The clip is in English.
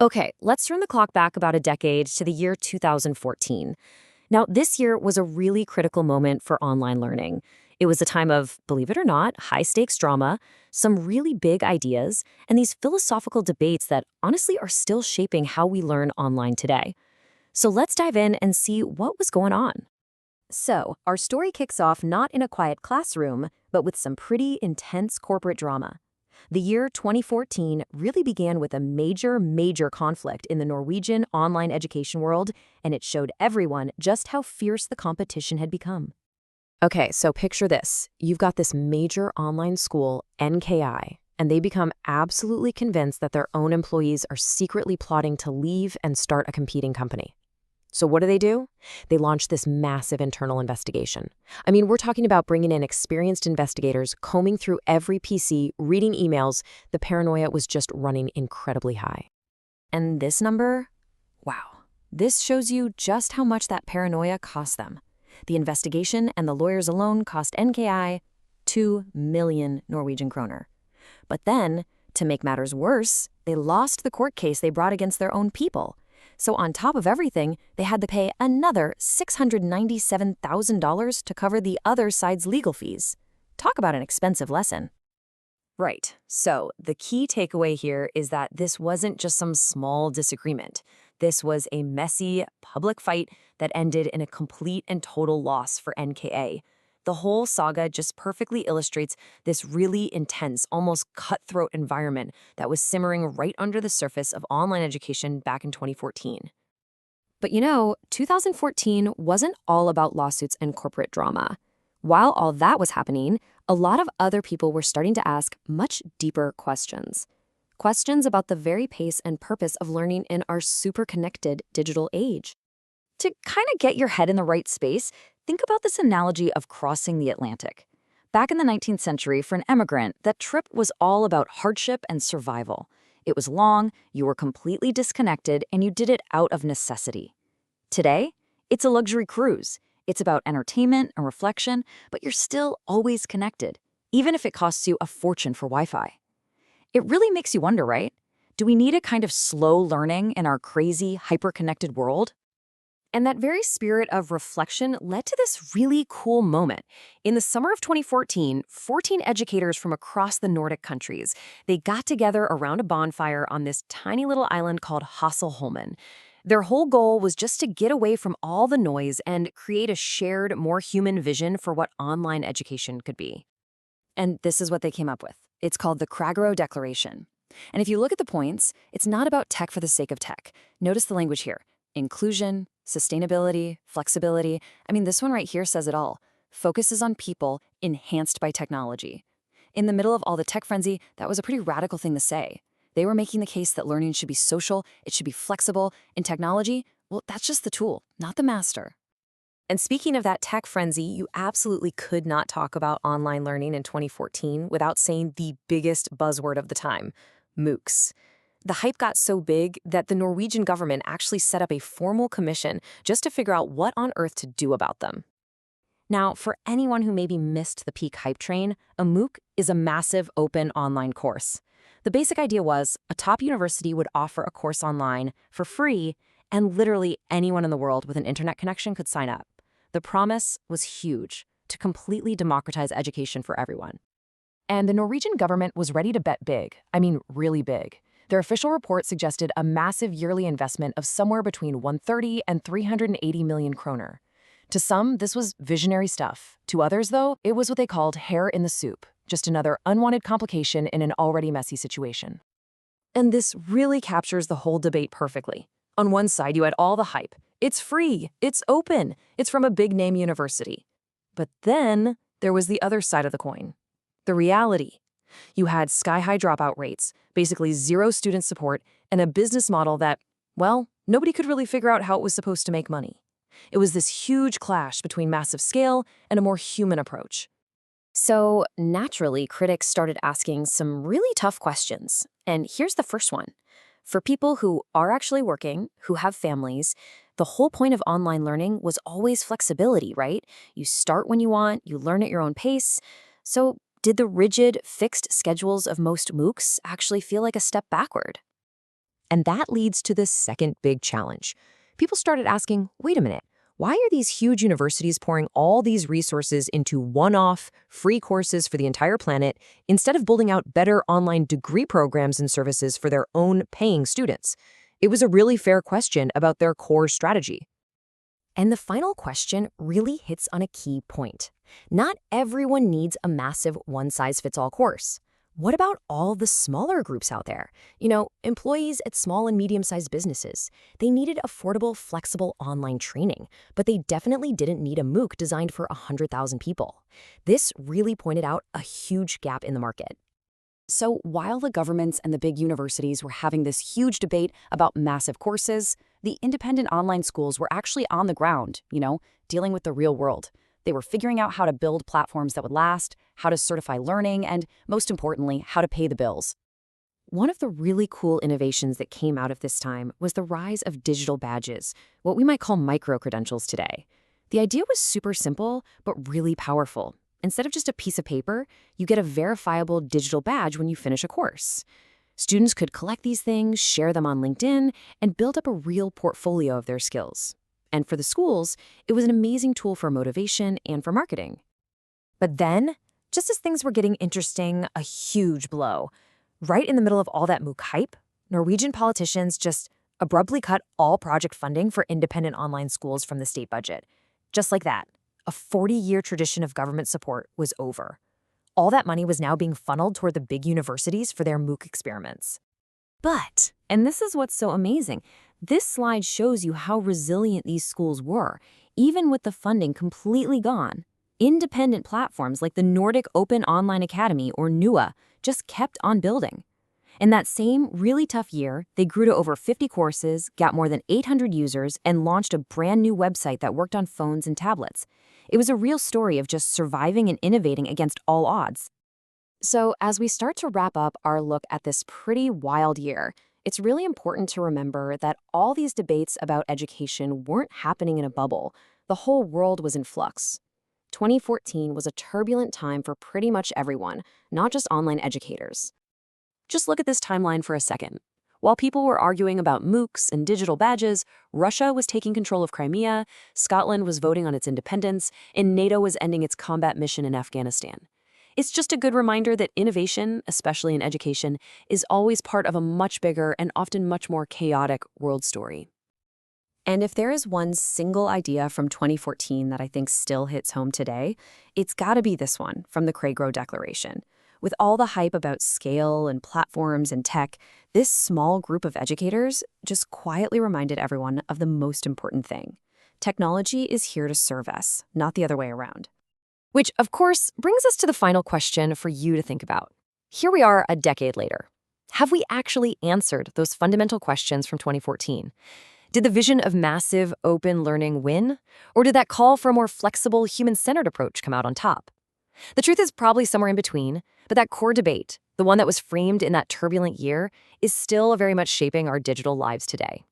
Okay, let's turn the clock back about a decade to the year 2014. Now, this year was a really critical moment for online learning. It was a time of, believe it or not, high stakes drama, some really big ideas, and these philosophical debates that honestly are still shaping how we learn online today. So let's dive in and see what was going on. So, our story kicks off not in a quiet classroom, but with some pretty intense corporate drama. The year 2014 really began with a major conflict in the Norwegian online education world, and it showed everyone just how fierce the competition had become. Okay, so picture this. You've got this major online school, NKI, and they become absolutely convinced that their own employees are secretly plotting to leave and start a competing company. So what do? They launch this massive internal investigation. I mean, we're talking about bringing in experienced investigators, combing through every PC, reading emails. The paranoia was just running incredibly high. And this number? Wow. This shows you just how much that paranoia cost them. The investigation and the lawyers alone cost NKI 2 million Norwegian kroner. But then, to make matters worse, they lost the court case they brought against their own people. So on top of everything, they had to pay another $697,000 to cover the other side's legal fees. Talk about an expensive lesson. Right. So the key takeaway here is that this wasn't just some small disagreement. This was a messy, public fight that ended in a complete and total loss for NKA. The whole saga just perfectly illustrates this really intense, almost cutthroat environment that was simmering right under the surface of online education back in 2014. But 2014 wasn't all about lawsuits and corporate drama. While all that was happening, a lot of other people were starting to ask much deeper questions. Questions about the very pace and purpose of learning in our super connected digital age. To kind of get your head in the right space, think about this analogy of crossing the Atlantic. Back in the 19th century, for an emigrant, that trip was all about hardship and survival. It was long, you were completely disconnected, and you did it out of necessity. Today, it's a luxury cruise. It's about entertainment and reflection, but you're still always connected, even if it costs you a fortune for Wi-Fi. It really makes you wonder, right? Do we need a kind of slow learning in our crazy, hyper-connected world? And that very spirit of reflection led to this really cool moment. In the summer of 2014, 14 educators from across the Nordic countries, they got together around a bonfire on this tiny little island called Hasselholmen. Their whole goal was just to get away from all the noise and create a shared, more human vision for what online education could be. And this is what they came up with. It's called the Kragerø Declaration. And if you look at the points, it's not about tech for the sake of tech. Notice the language here. Inclusion, sustainability, flexibility. I mean, this one right here says it all. Focuses on people enhanced by technology. In the middle of all the tech frenzy, that was a pretty radical thing to say. They were making the case that learning should be social, it should be flexible, and technology, well, that's just the tool, not the master. And speaking of that tech frenzy, you absolutely could not talk about online learning in 2014 without saying the biggest buzzword of the time, MOOCs. The hype got so big that the Norwegian government actually set up a formal commission just to figure out what on earth to do about them. Now, for anyone who maybe missed the peak hype train, a MOOC is a massive open online course. The basic idea was a top university would offer a course online for free, and literally anyone in the world with an internet connection could sign up. The promise was huge, to completely democratize education for everyone. And the Norwegian government was ready to bet big, I mean really big. Their official report suggested a massive yearly investment of somewhere between 130 and 380 million kroner. To some, this was visionary stuff. To others, though, it was what they called hair in the soup, just another unwanted complication in an already messy situation. And this really captures the whole debate perfectly. On one side, you had all the hype. It's free, it's open, it's from a big-name university. But then there was the other side of the coin. The reality. You had sky-high dropout rates, basically zero student support, and a business model that, well, nobody could really figure out how it was supposed to make money. It was this huge clash between massive scale and a more human approach. So, naturally, critics started asking some really tough questions. And here's the first one. For people who are actually working, who have families, the whole point of online learning was always flexibility, right? You start when you want, you learn at your own pace. So, did the rigid, fixed schedules of most MOOCs actually feel like a step backward? And that leads to the second big challenge. People started asking, wait a minute, why are these huge universities pouring all these resources into one-off, free courses for the entire planet instead of building out better online degree programs and services for their own paying students? It was a really fair question about their core strategy. And the final question really hits on a key point. Not everyone needs a massive one-size-fits-all course. What about all the smaller groups out there? Employees at small and medium-sized businesses. They needed affordable, flexible online training, but they definitely didn't need a MOOC designed for 100,000 people. This really pointed out a huge gap in the market. So while the governments and the big universities were having this huge debate about massive courses, the independent online schools were actually on the ground, dealing with the real world. They were figuring out how to build platforms that would last, how to certify learning, and most importantly, how to pay the bills. One of the really cool innovations that came out of this time was the rise of digital badges, what we might call micro-credentials today. The idea was super simple, but really powerful. Instead of just a piece of paper, you get a verifiable digital badge when you finish a course. Students could collect these things, share them on LinkedIn, and build up a real portfolio of their skills. And for the schools, it was an amazing tool for motivation and for marketing. But then, just as things were getting interesting, a huge blow. Right in the middle of all that MOOC hype, Norwegian politicians just abruptly cut all project funding for independent online schools from the state budget. Just like that, a 40-year tradition of government support was over. All that money was now being funneled toward the big universities for their MOOC experiments. But, and this is what's so amazing, this slide shows you how resilient these schools were, even with the funding completely gone. Independent platforms like the Nordic Open Online Academy, or NooA, just kept on building. In that same really tough year, they grew to over 50 courses, got more than 800 users, and launched a brand new website that worked on phones and tablets. It was a real story of just surviving and innovating against all odds. So, as we start to wrap up our look at this pretty wild year, it's really important to remember that all these debates about education weren't happening in a bubble. The whole world was in flux. 2014 was a turbulent time for pretty much everyone, not just online educators. Just look at this timeline for a second. While people were arguing about MOOCs and digital badges, Russia was taking control of Crimea, Scotland was voting on its independence, and NATO was ending its combat mission in Afghanistan. It's just a good reminder that innovation, especially in education, is always part of a much bigger and often much more chaotic world story. And if there is one single idea from 2014 that I think still hits home today, it's got to be this one from the Kragerø Declaration. With all the hype about scale and platforms and tech, this small group of educators just quietly reminded everyone of the most important thing. Technology is here to serve us, not the other way around. Which, of course, brings us to the final question for you to think about. Here we are a decade later. Have we actually answered those fundamental questions from 2014? Did the vision of massive open learning win? Or did that call for a more flexible, human-centered approach come out on top? The truth is probably somewhere in between, but that core debate, the one that was framed in that turbulent year, is still very much shaping our digital lives today.